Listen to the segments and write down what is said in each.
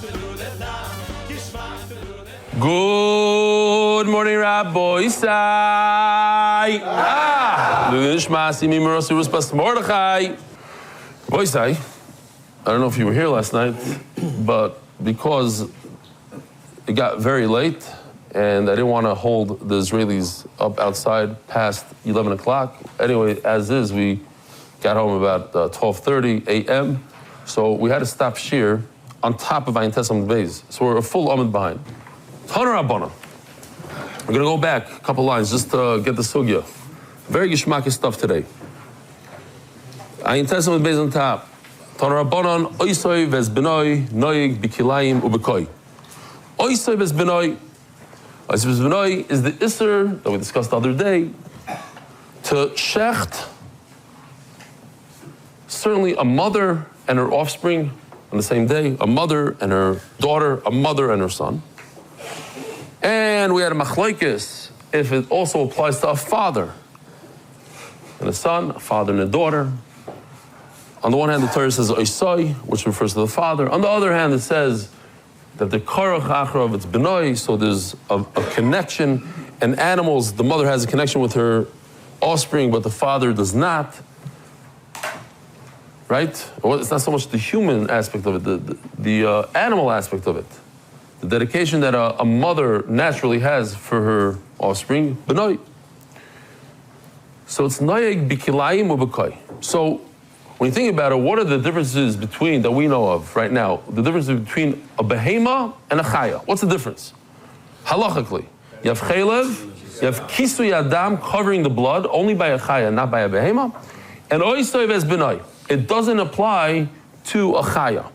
Good morning, Rabbi Isai. Rabbi Isai, I don't know if you were here last night, but because it got very late and I didn't want to hold the Israelis up outside past 11 o'clock. Anyway, as is, we got home about 12:30 a.m. So we had to stop shir on top of Ayin Tesam Beis. So we're a full Amid behind. Taner Rabbana. We're going to go back a couple lines just to get the sugya. Very gishmaki stuff today. Ayin Tesam Beis on top. Taner Rabbanan, Oisoi ves benoi, noig bikilayim ubekoi. Oisoi ves benoi. Oisoi ves benoi is the isser that we discussed the other day to shecht certainly a mother and her offspring on the same day, a mother and her daughter, a mother and her son. And we had a machlokes if it also applies to a father and a son, a father and a daughter. On the one hand, the Torah says oisoi, which refers to the father. On the other hand, it says that the karach achrav, it's benoi, so there's a connection. And animals, the mother has a connection with her offspring, but the father does not. Right? Well, it's not so much the human aspect of it, the animal aspect of it. The dedication that a mother naturally has for her offspring, benoi. So it's noyeg bikilayim ubekai. So when you think about it, what are the differences between, that we know of right now, the difference between a behema and a chaya? What's the difference? Halachically, you have chelev, you have kisui adam covering the blood only by a chaya, not by a behema, and oisoi ves benoi. It doesn't apply to a chaya.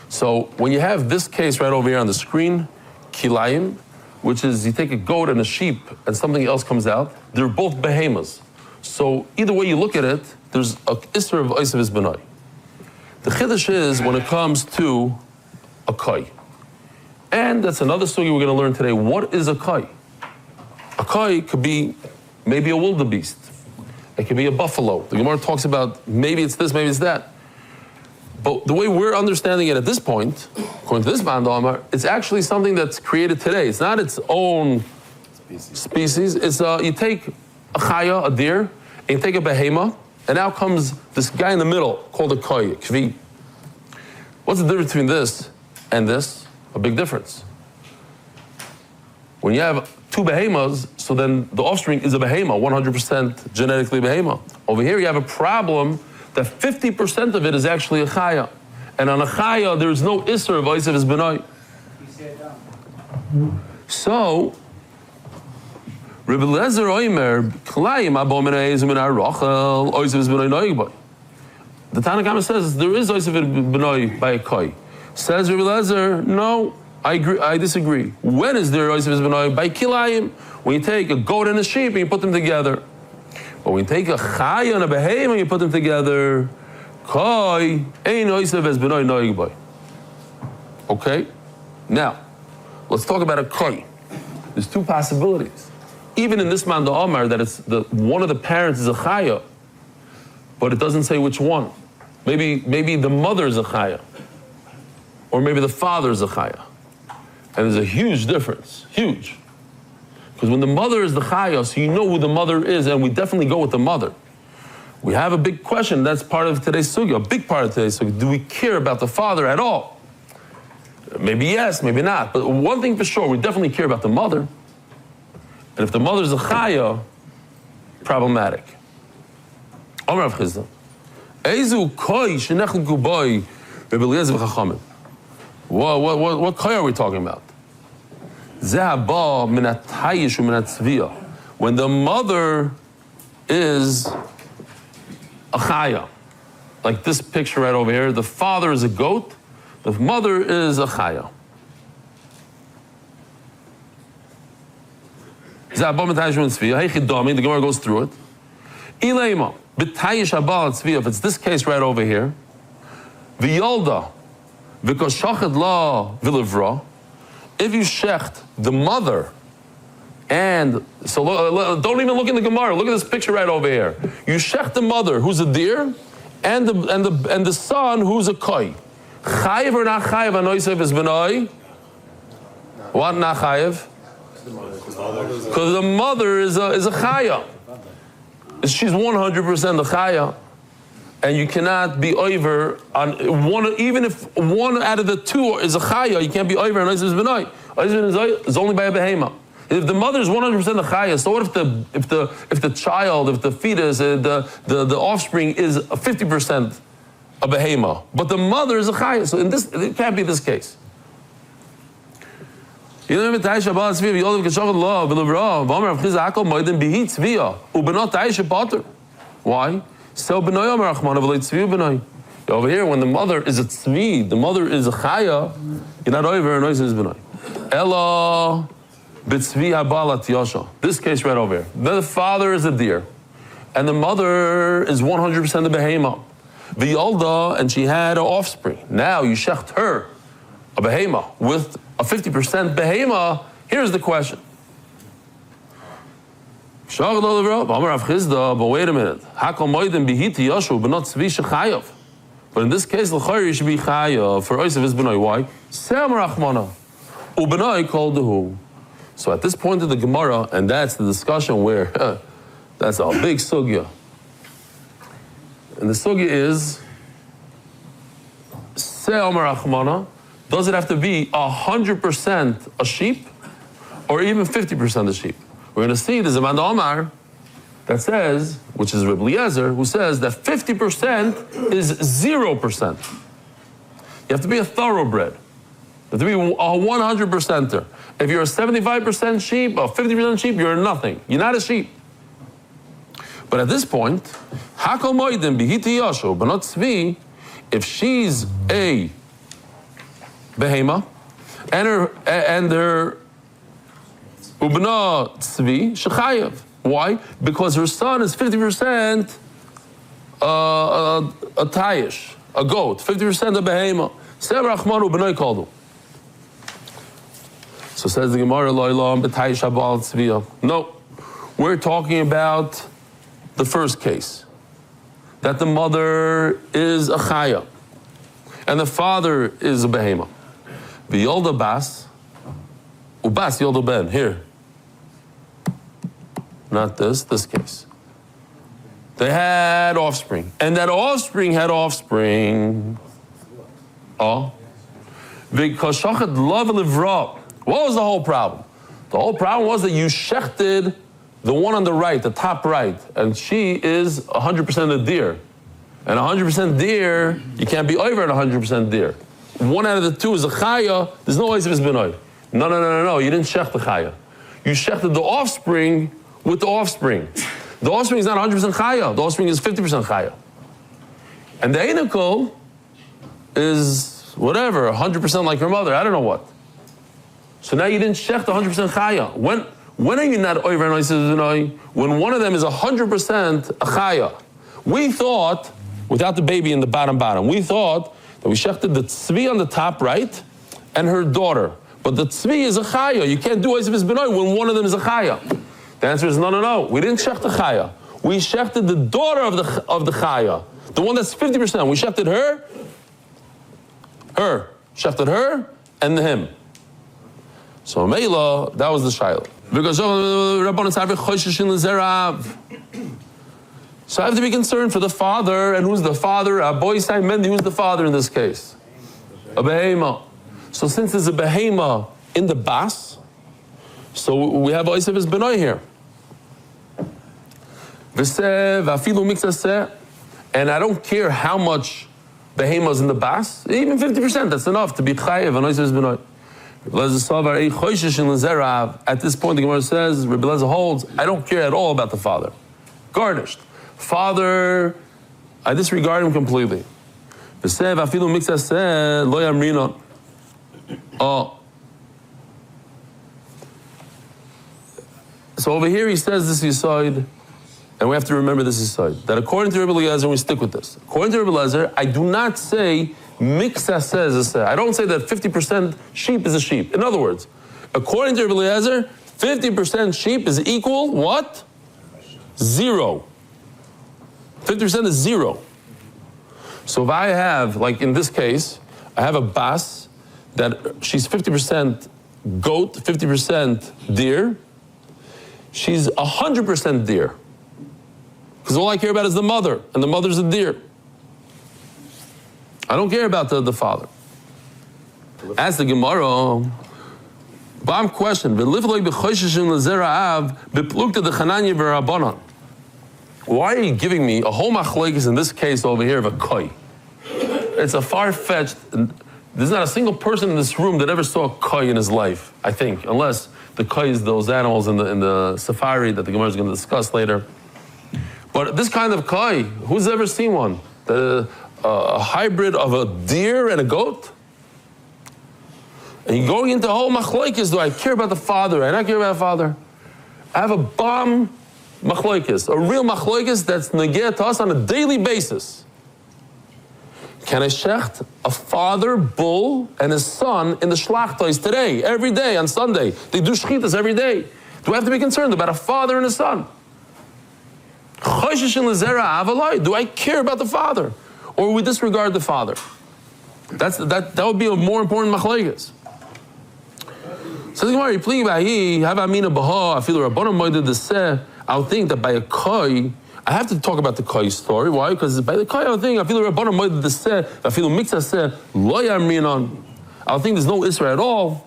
So when you have this case right over here on the screen, kilayim, which is you take a goat and a sheep and something else comes out, they're both behemas. So either way you look at it, there's a isser of oisei ves benoi. The chiddush is when it comes to a kai. And that's another story we're going to learn today. What is a kai? A kai could be maybe a wildebeest. It could be a buffalo. The Gemara talks about maybe it's this, maybe it's that. But the way we're understanding it at this point, according to this Band Amar, it's actually something that's created today. It's not its own species. It's you take a chaya, a deer, and you take a behema, and now comes this guy in the middle called a koi, a kvi. What's the difference between this and this? A big difference. When you have two behemoths, so then the offspring is a behema, 100% genetically behema. Over here you have a problem that 50% of it is actually a chaya. And on a chaya, there's no isser of oisei ves benoi. So, Rebbe Lezer Oimer, Klayim abomination min arachel, oisei ves benoi noig boy. The Tanna Kama says there is oisei ves benoi by a koi. Says Rebbe Lezer, no, I agree. I disagree. When is there oisei ves benoi? By kilayim. When you take a goat and a sheep and you put them together. But when you take a chaya and a behema and you put them together, koi ein oisei ves benoi noig boy. Okay. Now, let's talk about a koi. There's two possibilities. Even in this man the Omar, that it's one of the parents is a chaya, but it doesn't say which one. Maybe the mother is a chaya, or maybe the father is a chaya. And there's a huge difference, huge. Because when the mother is the chaya, so you know who the mother is, and we definitely go with the mother. We have a big question, that's part of today's sugya, a big part of today's sugya. Do we care about the father at all? Maybe yes, maybe not. But one thing for sure, we definitely care about the mother. And if the mother's a chaya, problematic. Omer Rav Chisda, Eizu koi shenechleku boi Rebbe Eliezer v'chachamim. What koi are we talking about? When the mother is a chaya, like this picture right over here, the father is a goat, the mother is a chaya. The Gemara goes through it. If it's this case right over here, if you shecht the mother, and so don't even look in the Gemara. Look at this picture right over here. You shecht the mother, who's a deer, and the son, who's a koi. Chayiv or not chayiv on Oisev is benoi? What not chayiv? Because the mother is a chaya. She's 100% a chaya. And you cannot be over on one, even if one out of the two is a chaya, you can't be over on Oisev is benoi. Oisev is only by a behema. If the mother is 100% a chaya, so what if the child, if the fetus, the offspring is 50% a behema, but the mother is a chaya? So in this, it can't be this case. Why? Over here, when the mother is a tzvi, the mother is a chaya, you're not over and Oisev is benoi. Ella. This case right over here. The father is a deer, and the mother is 100% a behema. The Yolda, and she had an offspring. Now you shecht her, a behema, with a 50% behema. Here's the question. But wait a minute. But in this case, you should be chayav for Oisev is benoi. Why? Ubenoi called the who. So at this point of the Gemara, and that's the discussion where, that's a big sugya. And the sugya is, does it have to be 100% a sheep, or even 50% a sheep? We're going to see there's a man Omar that says, which is Reb Eliezer, who says that 50% is 0%. You have to be a thoroughbred. You have to be a 100%er. If you're a 75% sheep or 50% sheep, you're nothing. You're not a sheep. But at this point, Hakol Moedim Bihiti Yoshu, but not Tzvi, if she's a behema and her Ubna Tzvi, Shechayev. Why? Because her son is 50% a tayish, a goat, 50% a behema. Sem Rachman Ubnoi Koldu. So says the Gemara, no, we're talking about the first case, that the mother is a chaya, and the father is a behema. The Yolda Bas, Ubas Yolda Ben, here. Not this case. They had offspring, and that offspring had offspring. Oh. V'kashachet love livra. What was the whole problem? The whole problem was that you shechted the one on the right, the top right, and she is 100% a deer. And 100% deer, you can't be over at 100% deer. One out of the two is a chaya, there's no ways of his benoy. No, you didn't shech the chaya. You shechted the offspring with the offspring. The offspring is not 100% chaya, the offspring is 50% chaya. And the einikel is whatever, 100% like her mother, I don't know what. So now you didn't shech the 100% chaya. When are you not over and Oisev? When one of them is 100% a chaya. We thought, without the baby in the bottom, we thought that we shechted the tzvi on the top right and her daughter. But the tzvi is a chaya. You can't do Oisev B'noi when one of them is a chaya. The answer is no. We didn't shech the chaya. We shechted the daughter of the chaya. The one that's 50%. We shechted her, shechted her, and him. So Meila, that was the Shiloh. So I have to be concerned for the father, and who's the father? Boy Sai Mendi, who's the father in this case? A behema. So since there's a behema in the bas, so we have Oisev is Benoi here. And I don't care how much behema is in the bas, even 50%, that's enough to be chayev and Oisev is Benoi. At this point, the Gemara says, Rebbe Eliezer holds, I don't care at all about the father. Garnished. Father, I disregard him completely. Oh. So over here he says this Yesod, and we have to remember this Yesod, that according to Rebbe Eliezer, we stick with this. According to Rebbe Eliezer, I do not say Miksa says, I don't say that 50% sheep is a sheep. In other words, according to Rebbe Eliezer, 50% sheep is equal, what? 0. 50% is 0. So if I have, like in this case, I have a bas that she's 50% goat, 50% deer. She's 100% deer. Because all I care about is the mother, and the mother's a deer. I don't care about the father. Ask the Gemara. Bomb question. Why are you giving me a whole machlokes in this case over here of a koi? It's a far-fetched. There's not a single person in this room that ever saw a koi in his life, I think, unless the koi is those animals in the safari that the Gemara is going to discuss later. But this kind of koi, who's ever seen one? A hybrid of a deer and a goat? And you're going into a whole machlokes. Do I care about the father? I not care about the father. I have a bomb machlokes, a real machlokes that's negeh to us on a daily basis. Can I shecht a father bull and his son in the shlachtos today, every day on Sunday? They do shchitas every day. Do I have to be concerned about a father and a son? Do I care about the father? Or we disregard the father? That would be a more important machlokes. So the Gemara, please, I would think that by a koi, I have to talk about the koi story. Why? Because by the koi, I would think I think there's no Isra at all.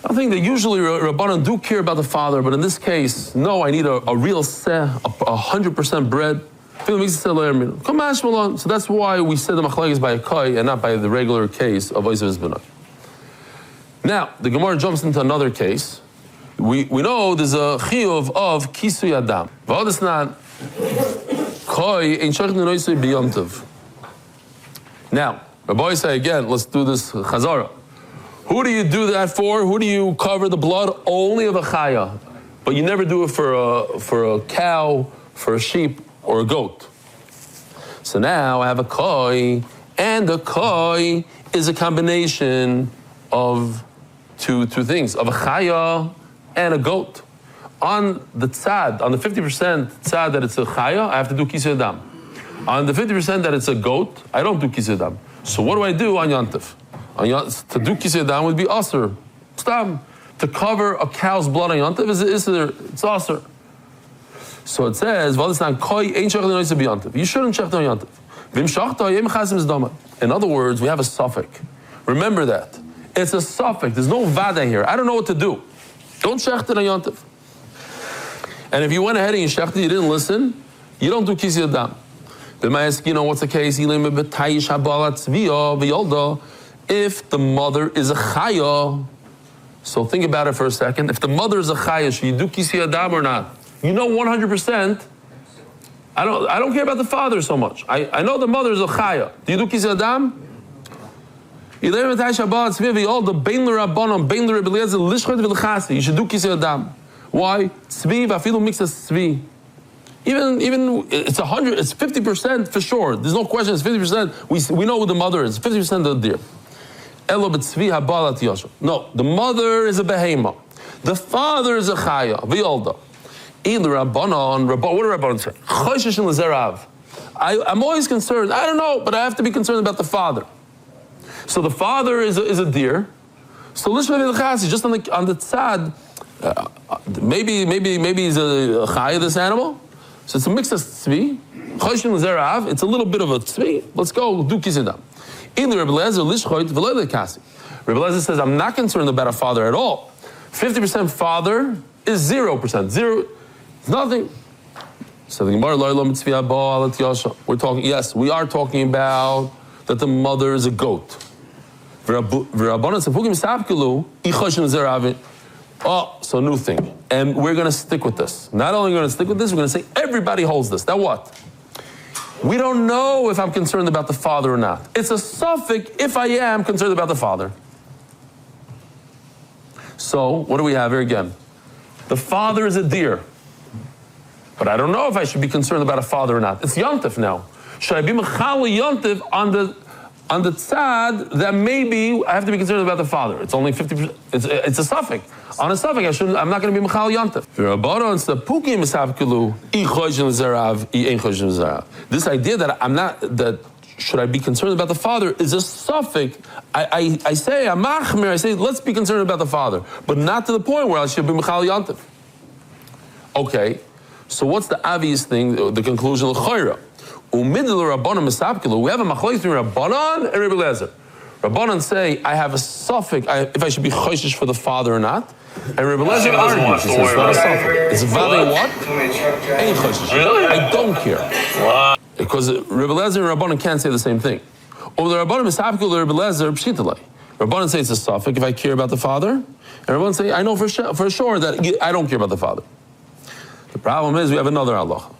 I think that usually Rabbanan do care about the father, but in this case, no, I need a real seh, 100% bread. So that's why we said the machlokes by a koi and not by the regular case of Oisav Benai. Now, the Gemara jumps into another case. We know there's a chiyuv of kisui adam. Now, Rabbi say again, let's do this Chazarah. Who do you do that for? Who do you cover the blood? Only of a chaya. But you never do it for a cow, for a sheep, or a goat. So now I have a koi, and the koi is a combination of two things, of a chaya and a goat. On the tzad, on the 50% tzad that it's a chaya, I have to do kisei adam. On the 50% that it's a goat, I don't do kisei adam. So what do I do on Yantif? To do kisei adam would be aser. Stam. To cover a cow's blood on Yantif it's aser. So it says, you shouldn't shech on Yantif. In other words, we have a suffix. Remember that. It's a suffix. There's no vada here. I don't know what to do. Don't shecht on Yantif. And if you went ahead and you shechted, you didn't listen, you don't do kisei adam. What's the case? If the mother is a chaya, so think about it for a second. If the mother is a chaya, should you do kisei adam or not? You know 100%. I don't care about the father so much. I know the mother is a chaya. Do you do kisei adam? You should do kisei adam. Why? Even it's 100, it's 50% for sure. There's no question. It's 50%. We know who the mother is. 50% of the deer. No, the mother is a behema. The father is a chaya. V'yolda. Either Rabbanon. What do Rabbanon say? I'm always concerned. I don't know, but I have to be concerned about the father. So the father is a deer. So lishma v'chasi, just on the tzad, maybe he's a chaya, this animal. So it's a mix of tzvi. It's a little bit of a tzvi. Let's go do kisei adam. Either Rebbe Eliezer lishchoit v'lo lekasi. Rebbe Eliezer says, I'm not concerned about a father at all. 50% father is 0%. Zero, it's nothing. So the Gemara we're talking. Yes, we are talking about that the mother is a goat. Oh, so new thing. And we're going to stick with this. Not only going to stick with this, we're going to say everybody holds this. Now what? We don't know if I'm concerned about the father or not. It's a suffix if I am concerned about the father. So, what do we have here again? The father is a deer. But I don't know if I should be concerned about a father or not. It's Yantif now. Should I be Mechal Yantif on the tzad that maybe I have to be concerned about the father? It's only 50%. It's a suffix. On a suffix, I'm not going to be Mechal Yantif. This idea that should I be concerned about the father is a suffix. I say, I'm machmir, I say, let's be concerned about the father, but not to the point where I should be Michal Yantiv. Okay, so what's the obvious thing, the conclusion? L'chayra. Umidl Rabbanan Misapkilu. We have a machlokes between Rabbanan and Rebbe Lezer. Rabbanan say, I have a suffix, if I should be choishish for the father or not. And Rebbe Lezer argues, he says, it's not a suffix. It's vade what? Ain't choishish. I don't care. Because Rebbe Lezer and Rabbanan can't say the same thing. Or the Rabbanan Misapkilu, Rebbe Lezer, pshitalei. Rabbanan say it's a suffix if I care about the father. And Rabbanan say, I know for sure that I don't care about the father. The problem is we have another halacha.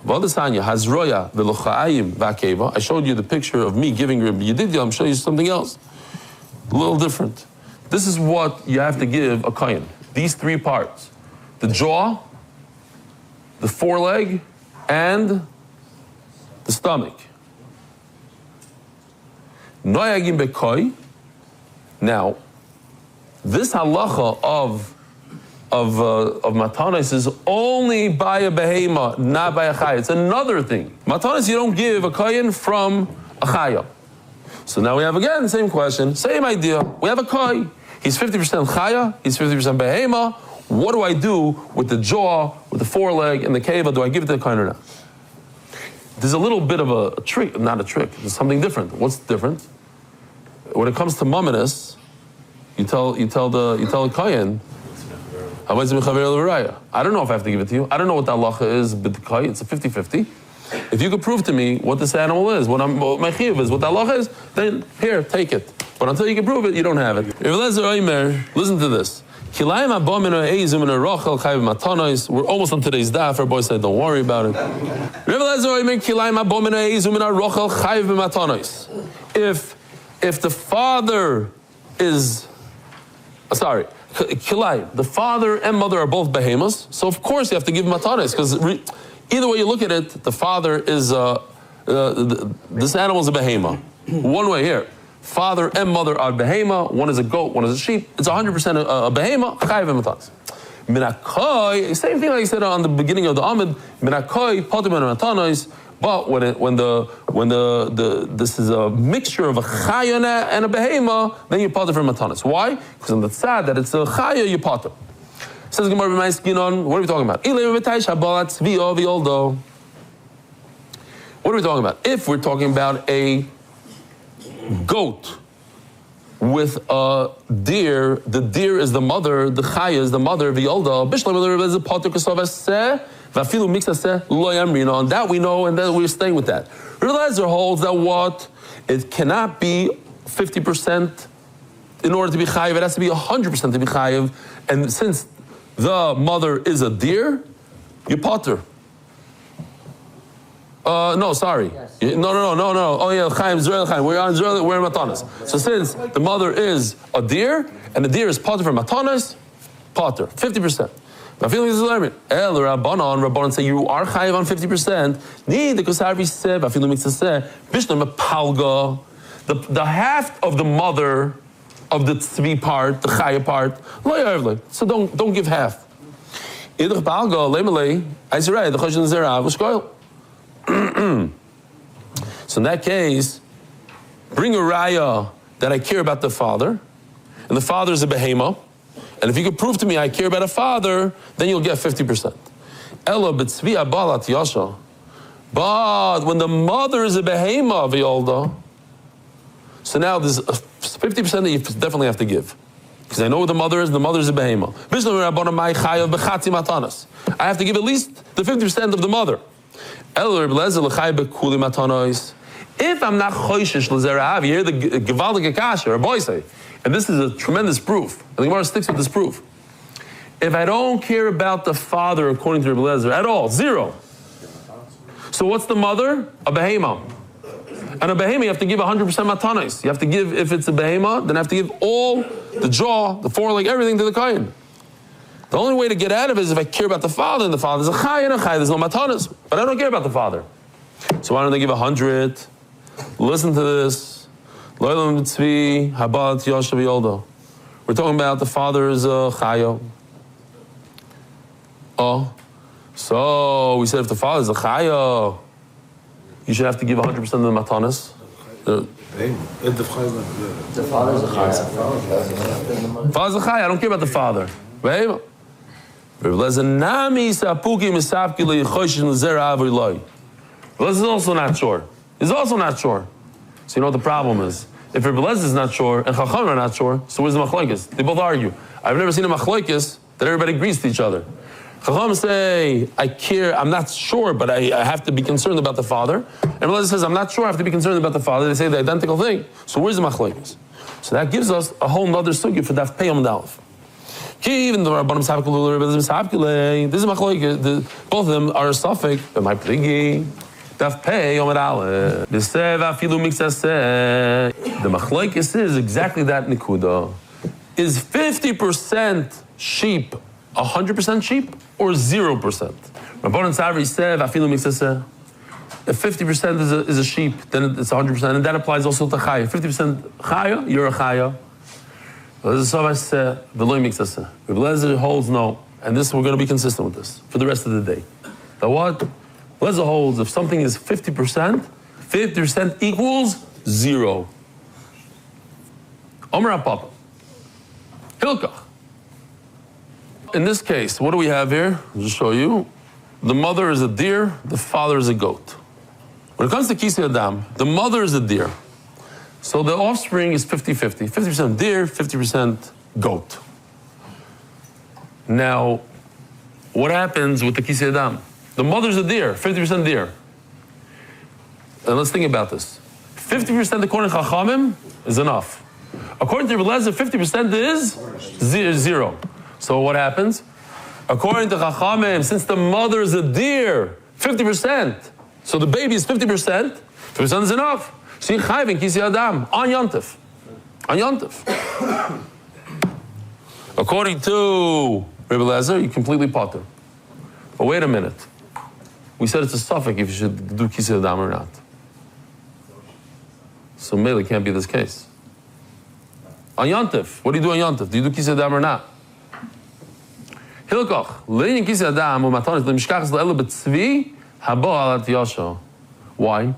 I showed you the picture of me giving Rabbi Yedidya. I'm showing you something else. A little different. This is what you have to give a kohen. These three parts. The jaw, the foreleg, and the stomach. Noyagim bekoi. Now, this halacha of matanis is only by a behema, not by a chaya. It's another thing. Matanis you don't give a kohen from a chaya. So now we have again the same question, same idea. We have a kohen. He's 50% chaya, he's 50% behema. What do I do with the jaw, with the foreleg, and the keva? Do I give it to the kohen or not? There's a little bit of a trick, not a trick. There's something different. What's different? When it comes to mumminess, you tell the kohen. I don't know if I have to give it to you. I don't know what the halacha is, but it's a 50-50. If you could prove to me what this animal is, what my chiyuv is, what the halacha is, then here, take it. But until you can prove it, you don't have it. Listen to this. We're almost on today's daf. Our boy said, don't worry about it. If the father is, Kilai, the father and mother are both behemoths, so of course you have to give matanis, because either way you look at it, the father is, this animal is a behema. One way here, father and mother are behema, one is a goat, one is a sheep, it's 100% a behema, chayiv and matanis. Minakoi, same thing like I said on the beginning of the Amid, minakoi, potim and matanis, but this is a mixture of a chaya and a behema, then you potter from matanis. Why? Because on the tzad that it's a chaya, you potter. Says Gemara b'maiskinon. What are we talking about? What are we talking about? If we're talking about a goat with a deer, the deer is the mother, the chaya is the mother, v'yolda. Bishlam is a potter kasavaseh. On that we know, and then we're staying with that. Realizer holds that what? It cannot be 50% in order to be chayiv. It has to be 100% to be chayiv. And since the mother is a deer, you potter. No, sorry. Yes. No. Oh yeah, chayiv, zrel chayiv. We're on zrel, we're in matanas. So since the mother is a deer, and the deer is potter from matanas, potter, 50%. I feel like this is learning. Rabbanan say you are chayiv on 50%. Need the Chazarah said, I feel like it's say, Bishlam palga, the half of the mother of the tzvi part, the chaya part, so don't give half. So in that case, bring a raya that I care about the father, and the father is a behema. And if you could prove to me I care about a father, then you'll get 50%. But when the mother is a behema v'yolda, so now there's 50% that you definitely have to give. Because I know what the mother is a behema. I have to give at least the 50% of the mother. If I'm not choishish l'zerav, you hear the gevaldige kasha, or boy say, and this is a tremendous proof, and the Gemara sticks with this proof. If I don't care about the father according to Rebbe Lezer at all, zero. So what's the mother? A behema. And a behema you have to give 100% matanis. You have to give, if it's a behema, then I have to give all the jaw, the foreleg, everything to the kohen. The only way to get out of it is if I care about the father, and the father's a chay and a chay, there's no matanis. But I don't care about the father. So why don't they give 100? Listen to this. We're talking about the father's chayo. Oh, so we said if the father's a chayo, you should have to give 100% of the matanis. The father's a chaya. Father's a chaya. I don't care about the father. Right? This is also not sure. He's also not sure. So you know what the problem is? If Rebbe Lezer is not sure and Chacham are not sure, so where's the machlokes? They both argue. I've never seen a machlokes that everybody agrees to each other. Chacham say, I care, I'm not sure, but I have to be concerned about the father. And Rebbe Lezer says, I'm not sure, I have to be concerned about the father. They say the identical thing. So where's the machlokes? So that gives us a whole nother sugya for Daf Pei Amud Aleph. Even the Rabbanim Sapkele, this is machlokes. Both of them are a suffix. But my prigi. Daf Pei Amud Aleph. The machlokes is exactly that nikuda. Is 50% sheep 100% sheep or 0%? Rabbanan Savri said afilu miksaseh. If 50% is a sheep, then it's 100%, and that applies also to chaya. 50% chaya, you're a chaya. This is Rebbe Lezer holds no, and this we're going to be consistent with this for the rest of the day. The what? Lezer holds if something is 50%, 50% equals 0. Omer Papa. Hilkach. In this case, what do we have here? I'll just show you. The mother is a deer, the father is a goat. When it comes to Kisei Adam, the mother is a deer. So the offspring is 50-50. 50% deer, 50% goat. Now, what happens with the Kisei Adam? The mother's a deer, 50% deer. And let's think about this. 50% according to Chachamim is enough. According to Rebbe Lezer, 50% is 0. So what happens? According to Chachamim, since the mother is a deer, 50%. So the baby is 50%. 50% is enough. So you chayv in Kisei Adam on Yontif. On Yontif. According to Rebbe Lezer, you completely potter. But wait a minute. We said it's a suffix if you should do Kisei Adam or not. So maybe it can't be this case. On Yontif, what do you do on Yontif? Do you do Kisei Adam or not? Hilkoch, le'in Kisei Adam u'matanis le'mishkachas le'elu b'tzvi habo alat yosho. Why?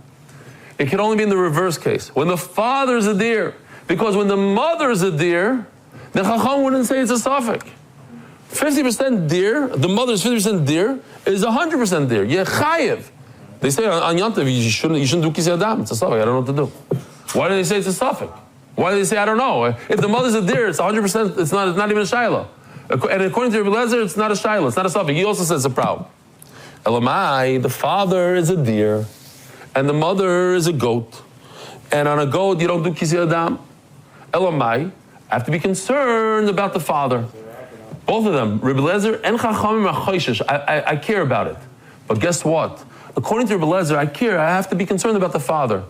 It can only be in the reverse case, when the father is a deer. Because when the mother is a deer, the Chacham wouldn't say it's a suffix. 50% deer, the mother is 50% deer, is 100% deer. Yechayev. They say on Yontif, you shouldn't do Kisei Adam. It's a suffix. I don't know what to do. Why do they say it's a suffix? Why do they say I don't know? If the mother's a deer, it's 100%. It's not even a shiloh. And according to Rebbe Lezer, it's not a shiloh. It's not a suffix. He also says it's a problem. Elamai, the father is a deer, and the mother is a goat. And on a goat, you don't do Kisei Adam. Elamai, I have to be concerned about the father. Both of them, Rebbe Lezer and Chachamim are choishish. I care about it. But guess what? According to Rebbe Lezer, I have to be concerned about the father.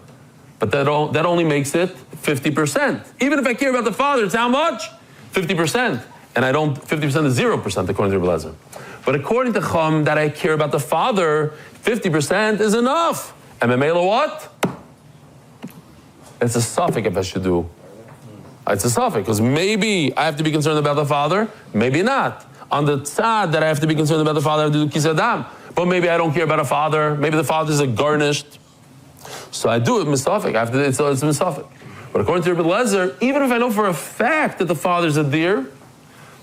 But that only makes it 50%. Even if I care about the father, it's how much? 50%. And 50% is 0% according to Rebbe Lezer. But according to Chum, that I care about the father, 50% is enough. And Memela what? It's a suffix if I should do. It's a suffix, because maybe I have to be concerned about the father, maybe not. On the tzad that I have to be concerned about the father, I have to do Kisei Adam. But maybe I don't care about a father, maybe the father is a garnished. So I do it misafik. It's misafik. But according to Rebbe Lezer, even if I know for a fact that the father's a deer,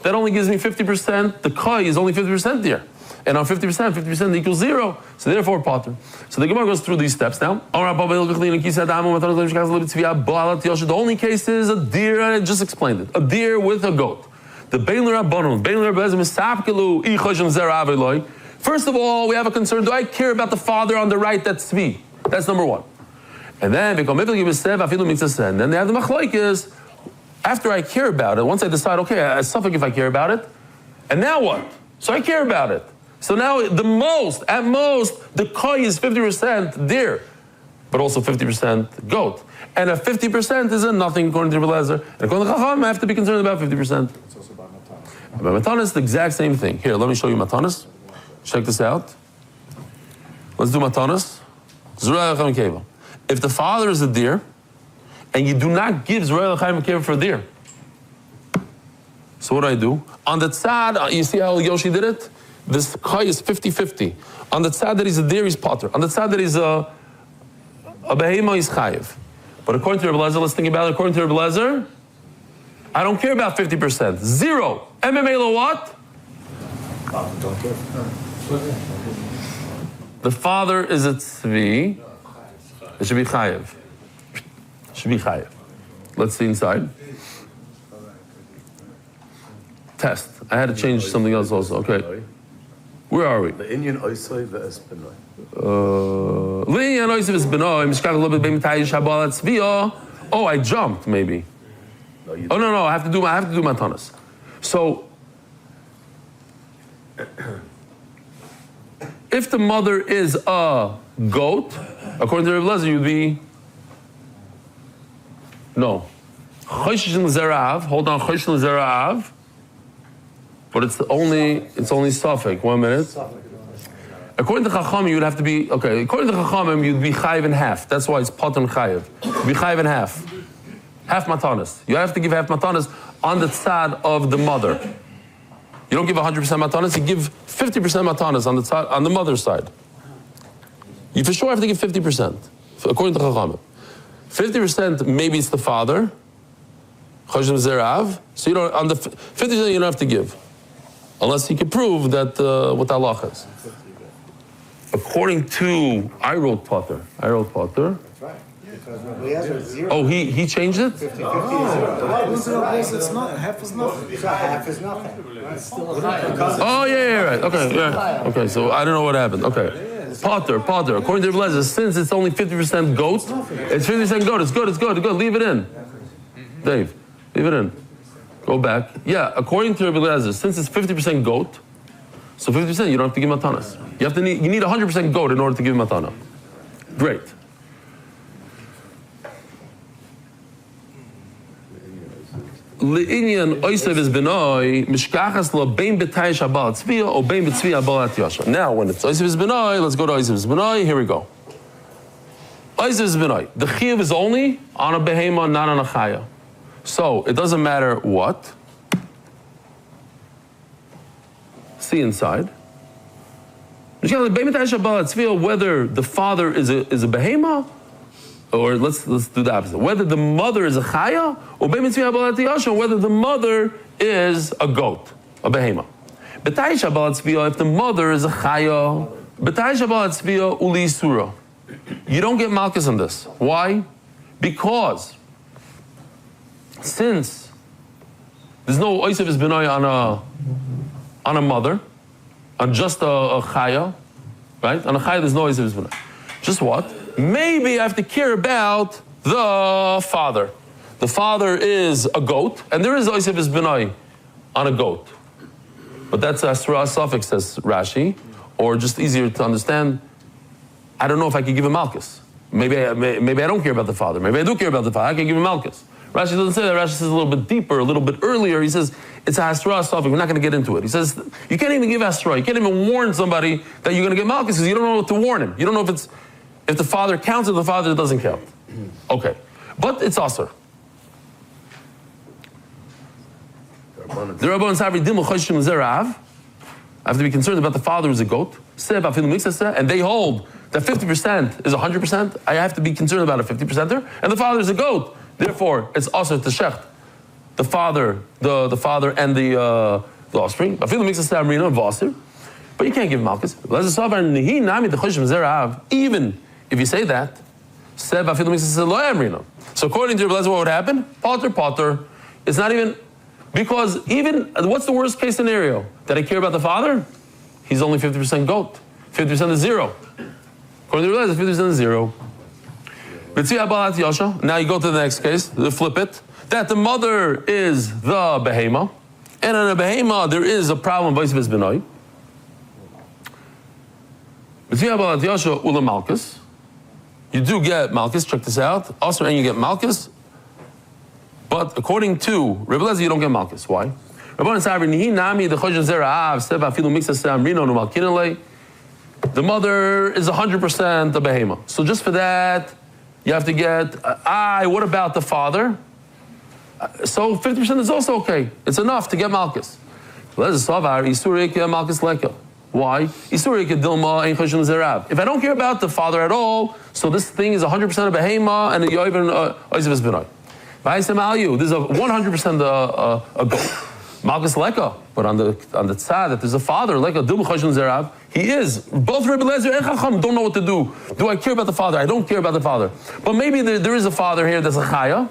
that only gives me 50%. The kai is only 50% deer. And on 50% equals 0. So therefore, potter. So the Gemara goes through these steps now. The only case is a deer, and I just explained it. A deer with a goat. The first of all, we have a concern. Do I care about the father on the right? That's tzvi. That's number one. And then they have the machlokes. After I care about it, once I decide, okay, I suffer if I care about it. And now what? So I care about it. So now at most, the koi is 50% deer, but also 50% goat. And a 50% is a nothing according to Rebbe Lezer. And according to Chacham, I have to be concerned about 50%. It's also about Matanis. About Matanis, the exact same thing. Here, let me show you Matanis. Check this out. Let's do Matanis. If the father is a deer, and you do not give Zerah L'chaim Keva for a deer, so what do? On the tzad, you see how Yoshi did it? This kai is 50-50. On the tzad that he's a deer, he's potter. On the tzad that he's a behema, he's chayiv. But according to Rebbe Lezer, let's think about it. According to Rebbe Lezer, I don't care about 50%. Zero. Memela what? Don't care. The father is a tzvi. It should be chayev. Should be chayev. Let's see inside. Test. I had to change something else also. Okay. Where are we? The Indian oisoi ve'espinoi. L'inyan oisiv is benoi. Mishkach lo b'beim tayi shabal tzvio. Oh, I jumped maybe. No. I have to do matanas. So, if the mother is a goat, according to Rebbe Lezer, you'd be no. Choshen l'zerav. Hold on, choshen l'zerav. But it's only suffix. 1 minute. According to Chachamim, you'd have to be okay. According to Chachamim, you'd be chayiv in half. That's why it's patan chayiv. You'd be chayiv in half. Half matanas. You have to give half matanas on the tzad of the mother. You don't give 100% matanas. You give 50% matanas on the tzad, on the mother's side. You for sure have to give 50%, according to Chachamim. 50%, maybe it's the father. Choshen zerav. So you don't on the 50% you don't have to give. Unless he can prove that what the halacha is. According to, I wrote Potter. That's right. Because we have zero. Oh, he changed it? 50-50 is zero. It's not, half is nothing. So half is nothing. Oh, yeah, right. Okay, yeah. Okay, so I don't know what happened. Okay. Potter. According to Rebbe Lezer, since it's only 50% goat, it's 50% goat. It's good. Leave it in. Dave, leave it in. Go back. Yeah, according to Rebbe Lezer, since it's 50% goat, so 50% you don't have to give matanas. You need 100% goat in order to give matana. Great. Le'inyan oisev is benoi mishkachas lo bein b'tay shabal tzvia or bein b'tzvia abalat yasha. Now, when it's oisev is benoi, let's go to oisev is benoi. Here we go. Oisev is benoi. The chiyuv is only on a behema, not on a chaya. So it doesn't matter what. See inside. Whether the father is a behema, or let's do the opposite. Whether the mother is a chaya, or whether the mother is a goat, a behema. If the mother is a chaya, you don't get malchus on this. Why? Because since there's no oisev is benoi on a mother, on just a chaya, right? On a chaya there's no oisev is benoi. Just what? Maybe I have to care about the father. The father is a goat, and there is oisev is benoi on a goat. But that's a surah suffix, says Rashi, or just easier to understand. I don't know if I can give him malchus. Maybe I don't care about the father. Maybe I do care about the father. I can give him malchus. Rashi doesn't say that. Rashi says a little bit deeper, a little bit earlier. He says it's a hasra suffix. We're not going to get into it. He says you can't even give hasra. You can't even warn somebody that you're going to get malchus because you don't know what to warn him. You don't know if the father counts or the father doesn't count. Okay, but it's asur. The Rabban Sabri Dimul Choshim Zerav. I have to be concerned about the father who's a goat. And they hold that 50% is 100%. I have to be concerned about a 50%er. And the father is a goat. Therefore, it's also to shecht the father, the father and the offspring. But you can't give malchus. Even if you say that, so according to Rebbe Lezer, what would happen? Potter. It's not even, because even, what's the worst case scenario? That I care about the father? He's only 50% goat. 50% is zero. According to Rebbe Lezer, 50% is zero. Now you go to the next case, flip it, that the mother is the behema, and in a behema there is a problem, oisev benoi. Malchus. You do get malchus, check this out. Also, and you get malchus, but according to Rebbe Lezer, you don't get malchus. Why? The mother is 100% a behema. So just for that, you have to get, what about the father? So 50% is also okay. It's enough to get malchus. What Why? If I don't care about the father at all, so this thing is 100% a behema and a yoiv oizev benoi. This is a 100% a goat. Malchus leka, but on the tzad that there's a father like a dil choshen zerav. He is. Both Rebbe Lezer and Chacham don't know what to do. Do I care about the father? I don't care about the father. But maybe there is a father here that's a chaya.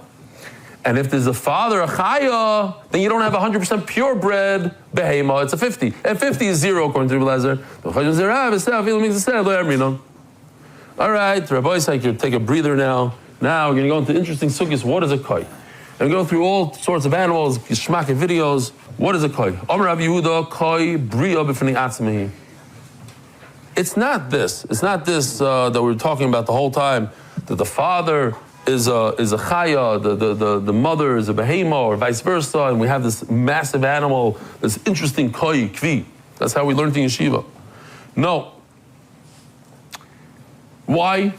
And if there's a father, a chaya, then you don't have 100% purebred behema. It's a 50. And 50 is 0 according to Rebbe Lezer. All right, Rabbi Isaac, take a breather now. Now we're going to go into interesting sukkahs. What is a koi? And go through all sorts of animals, shmaka videos. What is a koi? Amar Rabbi Yehuda, koi bria b'fnei atzmehi. It's not this. It's not this that we're talking about the whole time. That the father is a chaya, the mother is a behema, or vice versa, and we have this massive animal, this interesting koi, kvi. That's how we learned in yeshiva. No. Why?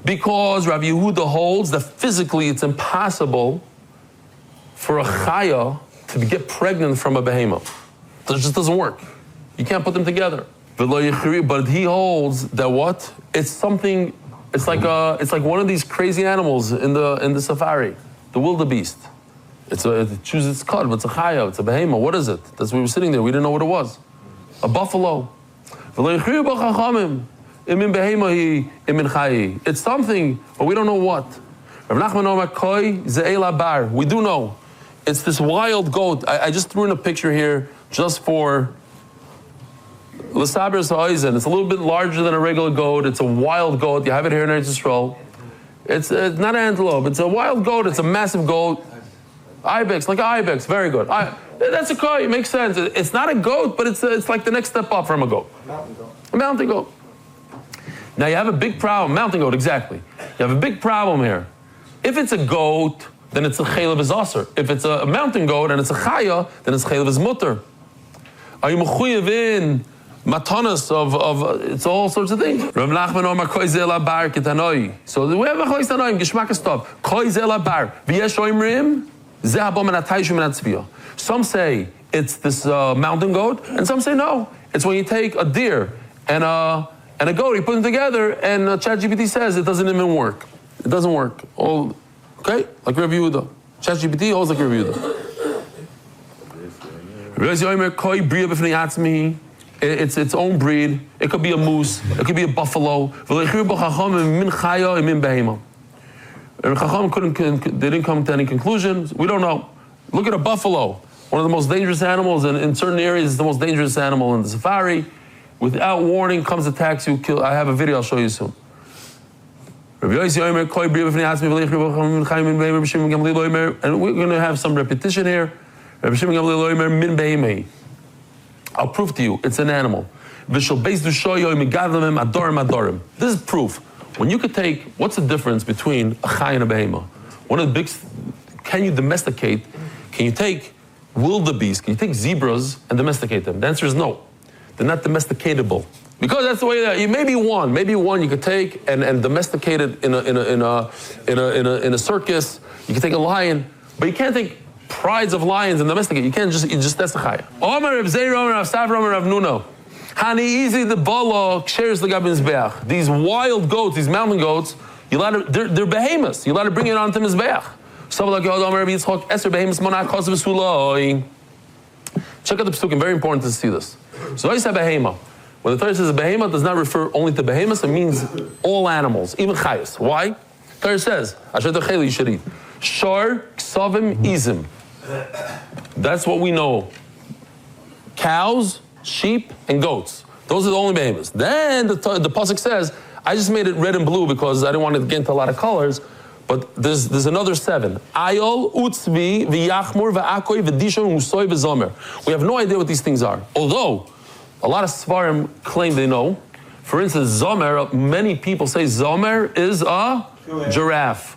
Because Rabbi Yehuda holds that physically it's impossible for a chaya to get pregnant from a behema. It just doesn't work. You can't put them together. But he holds that what? It's something. It's like one of these crazy animals in the safari, the wildebeest. It chooses its cut, but it's a chaya, it's a behema. What is it? That's why we were sitting there. We didn't know what it was. A buffalo. It's something, but we don't know what. We do know. It's this wild goat. I just threw in a picture here just for L'saber Sa'oizen. It's a little bit larger than a regular goat. It's a wild goat. You have it here in Eretz Yisrael. It's not an antelope. It's a wild goat. It's a massive goat. Ibex, like an ibex. Very good. That's a koi. It makes sense. It's not a goat, but it's like the next step up from a goat. Mountain goat. A mountain goat. Now you have a big problem. Mountain goat, exactly. You have a big problem here. If it's a goat, then it's a chaylev is aser. If it's a mountain goat and it's a chaya, then it's chaylev is mutter. Are you mechuyev in matanas of it's all sorts of things? Rav Nachman Omar koi ze la bar ketanoi. So we have a chaylev tanoim geschmack stuff. Koi ze la bar v'yesh oimrim ze habom anatayishu minatzviyah. Some say it's this mountain goat, and some say no. It's when you take a deer and a goat, you put them together, and ChatGPT says it doesn't even work. It doesn't work. Okay? Like Rabbi Yehuda. ChatGPT holds like Rabbi Yehuda. It's its own breed. It could be a moose. It could be a buffalo. And Chacham they didn't come to any conclusions. We don't know. Look at a buffalo. One of the most dangerous animals, and in certain areas, it's the most dangerous animal in the safari. Without warning, comes, attacks you, kill. I have a video I'll show you soon. And we're going to have some repetition here. I'll prove to you, it's an animal. This is proof. When you could take, what's the difference between a chay and a behema? One of the big, can you domesticate? Can you take wildebeest? Can you take zebras and domesticate them? The answer is no. They're not domesticatable. Because that's the way that maybe one you could take and domesticate it in a circus. You can take a lion, but you can't take prides of lions and domesticate. You can't just that's the chaya. Omer Rav Zeir, Omer Rav Savra, Omer Rav Nuno. Hani easy the bolo shares the gabin's beach. These wild goats, these mountain goats, they're behemoths. You're allowed to bring it onto mizbeach. Check out the psukim, very important to see this. So I say behema. When the Torah says behema, it does not refer only to behemoths, it means all animals, even chayas. Why? The Torah says, Asher techeli you should eat. Shor, ksavim, izim. That's what we know. Cows, sheep, and goats. Those are the only behemoths. Then the pasuk says, I just made it red and blue because I didn't want to get into a lot of colors. But there's another 7. Ayol, utzvi, v'yachmur, v'akoi, v'dishon, usoy, v'zomer. We have no idea what these things are. Although, a lot of Svarim claim they know. For instance, zomer, many people say zomer is a giraffe.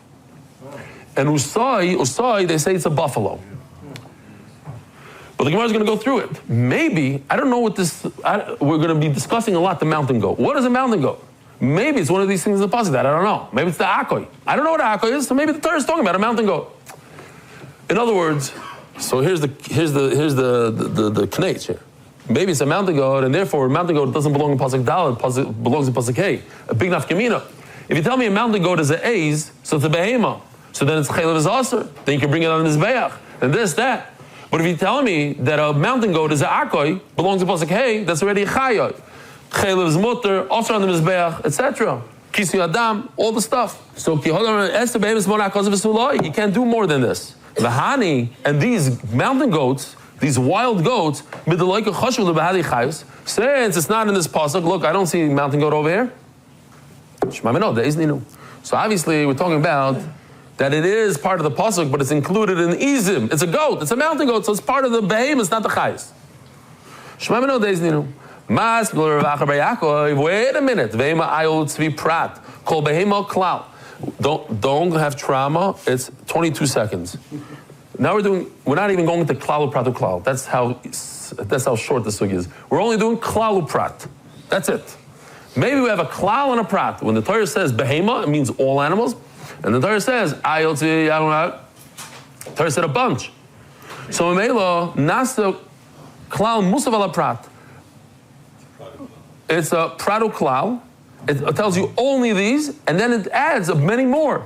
And usoy, they say it's a buffalo. But the Gemara is going to go through it. Maybe, I don't know what this, we're going to be discussing a lot the mountain goat. What is a mountain goat? Maybe it's one of these things in the pasuk that I don't know. Maybe it's the akoi. I don't know what akoi is, so maybe the Torah is talking about a mountain goat. In other words, so here's the knetch here. maybe it's a mountain goat, and therefore a mountain goat doesn't belong in pasuk Dalet, belongs in pasuk Hey. A big nafkamina. If you tell me a mountain goat is an A's, so it's a behema. So then it's chaylev is aser. Then you can bring it on the mizbeach, and this, that. But if you tell me that a mountain goat is an akoy, belongs to pasuk Hey, that's already a chayoy. Chaylev is mutter, aser on the mizbeach, etc. Kisu adam, all the stuff. So you can't do more than this. The hani and these mountain goats, these wild goats, since it's not in this pasuk, look, I don't see mountain goat over here. So obviously we're talking about that it is part of the pasuk, but it's included in izim. It's a goat, it's a mountain goat, so it's part of the behem, it's not the chayes. Wait a minute. Don't have trauma. It's 22 seconds. Now we're not even going to klalu prat to klal. That's how short the sugi is. We're only doing klalu prat. That's it. Maybe we have a klal and a prat. When the Torah says behema, it means all animals. And the Torah says the Torah said a bunch. So Mela nasta klal musav ala prat. It's a pratu klal. It tells you only these, and then it adds many more.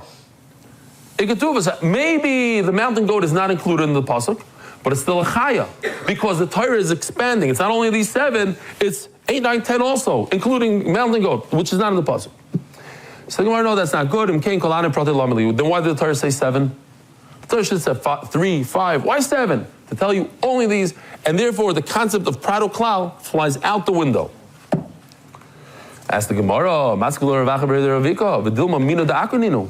Maybe the mountain goat is not included in the pasuk, but it's still a chaya because the Torah is expanding. It's not only these 7; it's 8, 9, 10 also, including mountain goat, which is not in the pasuk. So you want to know that's not good. Then why did the Torah say 7? The Torah should have said 3, 5. Why 7? To tell you only these, and therefore the concept of pratu klal flies out the window. Ask the Gemara,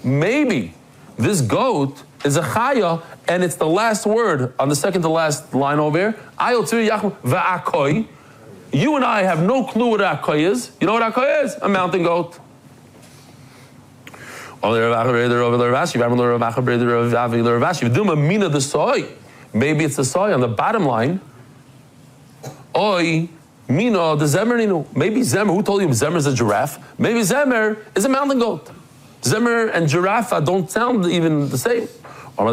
maybe this goat is a chaya, and it's the last word on the second to last line over here. You and I have no clue what akoy is. You know what akoy is? A mountain goat. Maybe it's the soy on the bottom line. Oi. Mina, the Zemer, maybe Zemer, who told you Zemer is a giraffe? Maybe Zemer is a mountain goat. Zemer and giraffe don't sound even the same. Oh,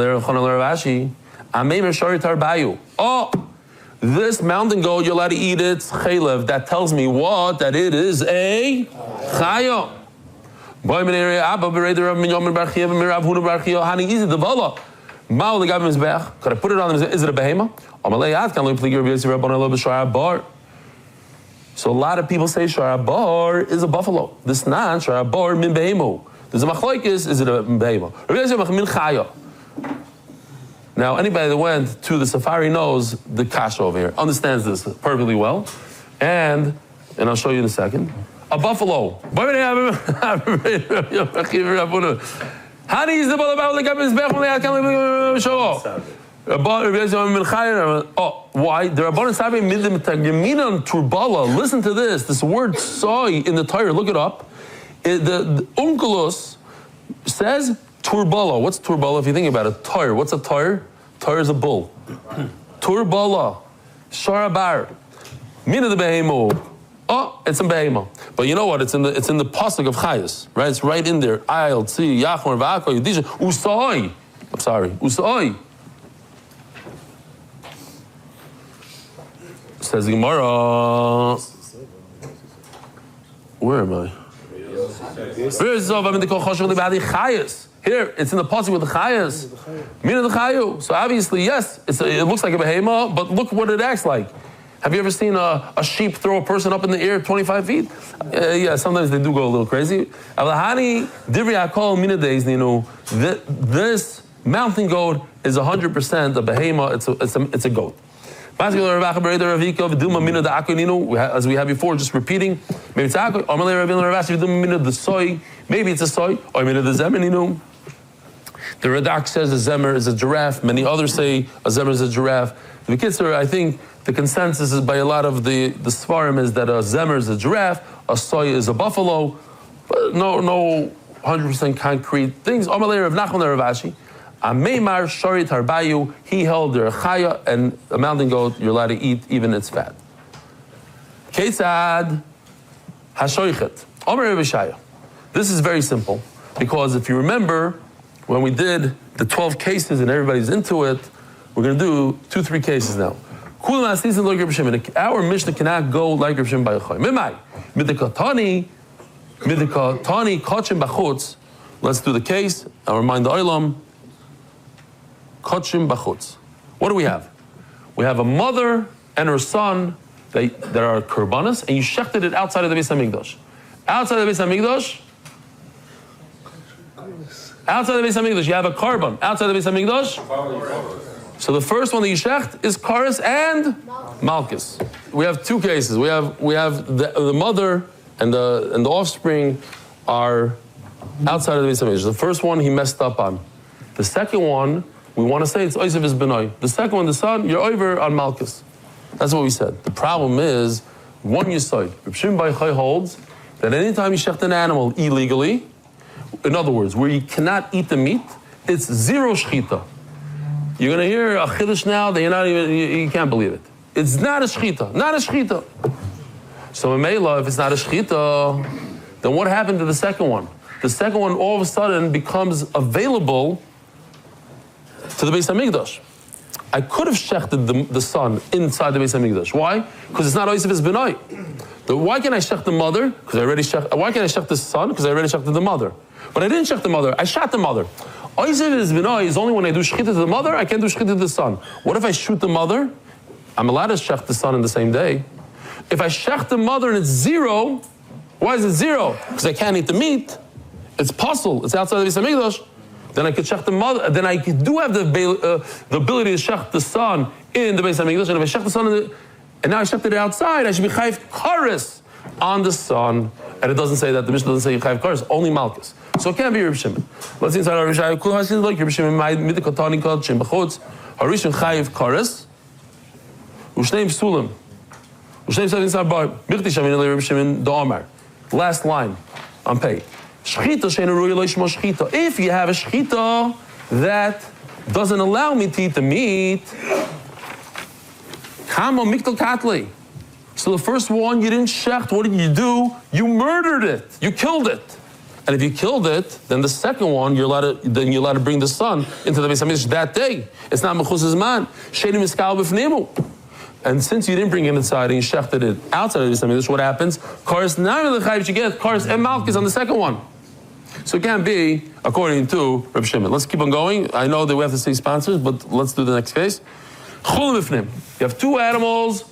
this mountain goat, you're allowed to eat it, chaylev. That tells me what? That it is a chaya. Could I put it on? Is it a behema? So a lot of people say Shara Bar is a buffalo. This not Shara Bar min behemo. There's a machlokes, is it a behemo? Now anybody that went to the safari knows the kasha over here, understands this perfectly well. And I'll show you in a second. A buffalo. How do you the Oh, why? The Rabbanan Sabi Midim Tagiminan Turbala. Listen to this. This word soy in the Torah, look it up. The Unkelos says Turbala. What's Turbala if you think about it? Tar. What's a tar? Tar is a bull. Turbala. Sharabar. Mina the Behemo. Oh, it's in Behemo. But you know what? It's in the pasuk of Chayas, right? It's right in there. I'll see Yachmar Vako Yudisha Usoi. I'm sorry. Usoi. Says the Gemara. Where am I? Here, it's in the pasuk with the chayas. Mina the chayu. So obviously, yes, it looks like a behema, but look what it acts like. Have you ever seen a sheep throw a person up in the air 25 feet? Yeah, sometimes they do go a little crazy. This mountain goat is 100% a behema. It's a goat. As we had before, just repeating. Maybe it's a soy. Maybe it's a soy. Or maybe the zemer. The Radak says a zemer is a giraffe. Many others say a zemer is a giraffe. The Kitzur, I think the consensus is by a lot of the Svarim is that a zemer is a giraffe, a soy is a buffalo. But no 100% concrete things. Amalei Rav Nachman Rav Ashi. Ameimar Sharit Harbayu, he held their chaya, and a mountain goat you're allowed to eat even its fat. Ketzad Hashoichet. Omer Rav Shaya. This is very simple, because if you remember, when we did the 12 cases and everybody's into it, we're going to do 2-3 cases now. Our Mishnah cannot go like Reb Shimon by Yochai. Mimai, midikatani kachim bachutz. Let's do the case. I'll remind the Olam. Kachim bachutz. What do we have? We have a mother and her son that are korbanos, and you shechted it outside of the Beis Hamikdash. Outside of the Beis Hamikdash, you have a korban. Outside of the Beis Hamikdash, so the first one that you shecht is kares and malchus. We have two cases. We have the mother and the offspring are outside of the Beis Hamikdash. The first one he messed up on. The second one, we want to say it's oisav is benoi. The second one, the son, you're over on malchus. That's what we said. The problem is, one yesod. Reb Shimon bar Yochai holds that anytime you shecht an animal illegally, in other words, where you cannot eat the meat, it's zero shchita. You're going to hear a chiddush now that you can't believe it. It's not a shchita, not a shchita. So in Mela, if it's not a shchita, then what happened to the second one? The second one all of a sudden becomes available to the Beis Hamikdash. I could have shechted the son inside the Beis Hamikdash. Why? Because it's not oisav is benoi. Why can I shech the mother? Because I already shech. Why can I shech the son? Because I already shechted the mother. But I didn't shech the mother. I shot the mother. Oisav is benoi is only when I do shechita to the mother. I can't do shechita to the son. What if I shoot the mother? I'm allowed to shech the son in the same day. If I shech the mother and it's zero, why is it zero? Because I can't eat the meat. It's puzzle. It's outside the Beis Hamikdash. Then I could shech the mother. Then I do have the ability to shech the son in the Beis Hamikdash. And if I shech the son and now I shechted it outside, I should be chayv kares on the son. And it doesn't say that. The Mishnah doesn't say chayv kares, only malchus. So it can't be Reb Shimon. Let's see inside our Rishayah. Kul hasin like Reb Shimon midikatani kol shem b'chutz harishon chayv kares u'shnei psulim u'shnei psulim inside bar michti shamin le Reb Shimon da'amar. Last line on pay. If you have a shchita that doesn't allow me to eat the meat, so the first one you didn't shecht, what did you do? You murdered it. You killed it. And if you killed it, then the second one you're allowed to bring the son into the Beis Hamikdash that day. It's not mechus zman. Sheidim iskal b'fneimu. And since you didn't bring it inside and you shechted it outside of the Beis Hamikdash, what happens? Kares na'am l'chayv you get kares and malchus on the second one. So it can't be according to Reb Shimon. Let's keep on going. I know that we have to say sponsors, but let's do the next case. Chullin b'fnim. You have two animals,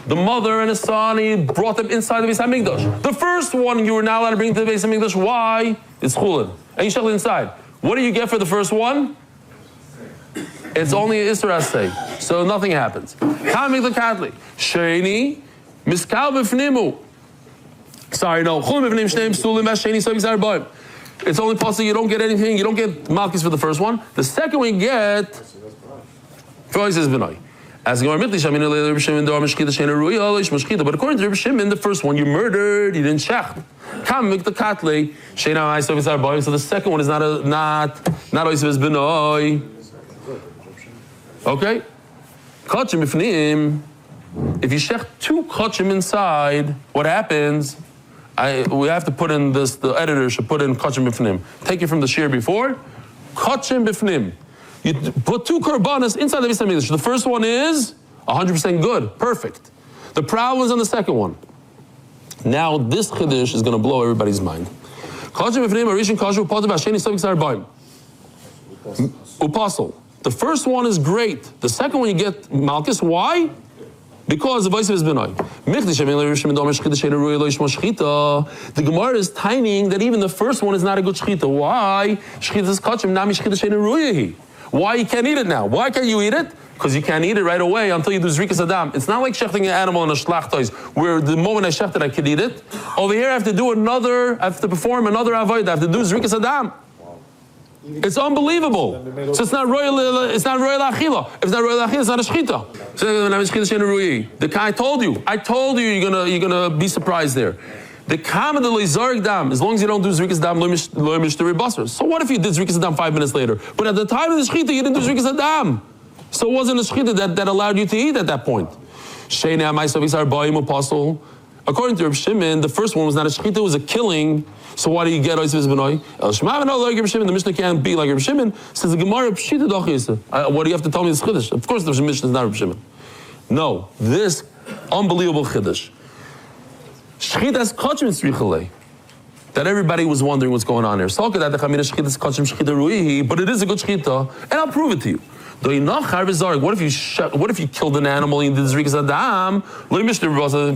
the mother and the son, and you brought them inside the Beis Hamikdash. The first one you were not allowed to bring to the Beis Hamikdash. Why? It's Chullin. And you shechted it inside. What do you get for the first one? It's only an Isra say. So nothing happens. Kamik the Kadli. Sheni, miskal b'fnimu. Sorry, no. Chullin b'fnim, shneim, sulim, sheni, so boim. It's only possible you don't get anything. You don't get malchus for the first one. The second one you get is benoi. But according to Reb Shimon, the first one you murdered, you didn't shecht. So the second one is not oisav benoi. Okay. If you shecht two kachim inside, what happens? We have to put in this, the editor should put in kachim b'fnim. Take it from the shir before. Kachim b'fnim. You put two korbanos inside the Beis Hamikdash. The first one is 100% good, perfect. The problem is on the second one. Now this chiddush is going to blow everybody's mind. Kachim b'fnim, arishin kashu, potav hasheni sovik sarbaim. Upasul. The first one is great. The second one you get malchus. Why? Because the voice of his benoi. The Gemara is timing that even the first one is not a good shchita. Why? Why you can't eat it now? Why can't you eat it? Because you can't eat it right away until you do zrikas adam. It's not like shechting an animal in a shlachtos, where the moment I shecht it, I can eat it. Over here, I have to perform another avodah. I have to do zrikas adam. It's unbelievable. So it's not royal. It's not royal achila. If it's not royal achila, it's not a shchita. The guy told you. I told you you're gonna be surprised there. The kama de leizarg dam. As long as you don't do zrikas dam, lo mishteri basar. So what if you did zrikas dam 5 minutes later? But at the time of the shchita, you didn't do zrikas dam. So it wasn't a shchita that allowed you to eat at that point. According to Reb Shimon, the first one was not a shchita; it was a killing. So why do you get oisav benoi? The Mishnah can't be like Reb Shimon. Says the Gemara pshita dachisa. What do you have to tell me this chiddush? Of course, the Mishnah is not Reb Shimon. No, this unbelievable chiddush. Shchitas kachim tzrichalei. That everybody was wondering what's going on there. But it is a good shchita, and I'll prove it to you. What if you killed an animal and you did zrikas adam?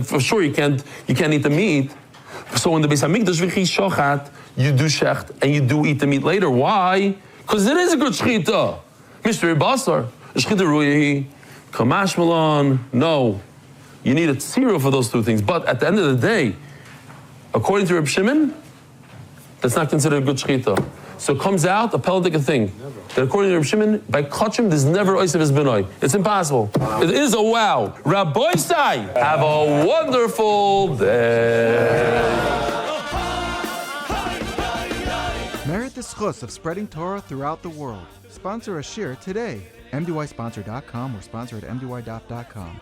For sure you can't eat the meat. So in the Beis Hamikdash shochat, you do shecht and you do eat the meat later. Why? Because it is a good shchita. Mr. Basar, shchita ruihi, kamash malon. No, you need a tzira for those two things. But at the end of the day, according to Reb Shimon, that's not considered a good shchita. So it comes out a peladic thing. That according to Reb Shimon, by kachim, there's never oisav as benoi. It's impossible. It is a wow. Rabbi Sai, have a wonderful day. Merit the schus of spreading Torah throughout the world. Sponsor a shir today. MDYsponsor.com or sponsor at MDY.com.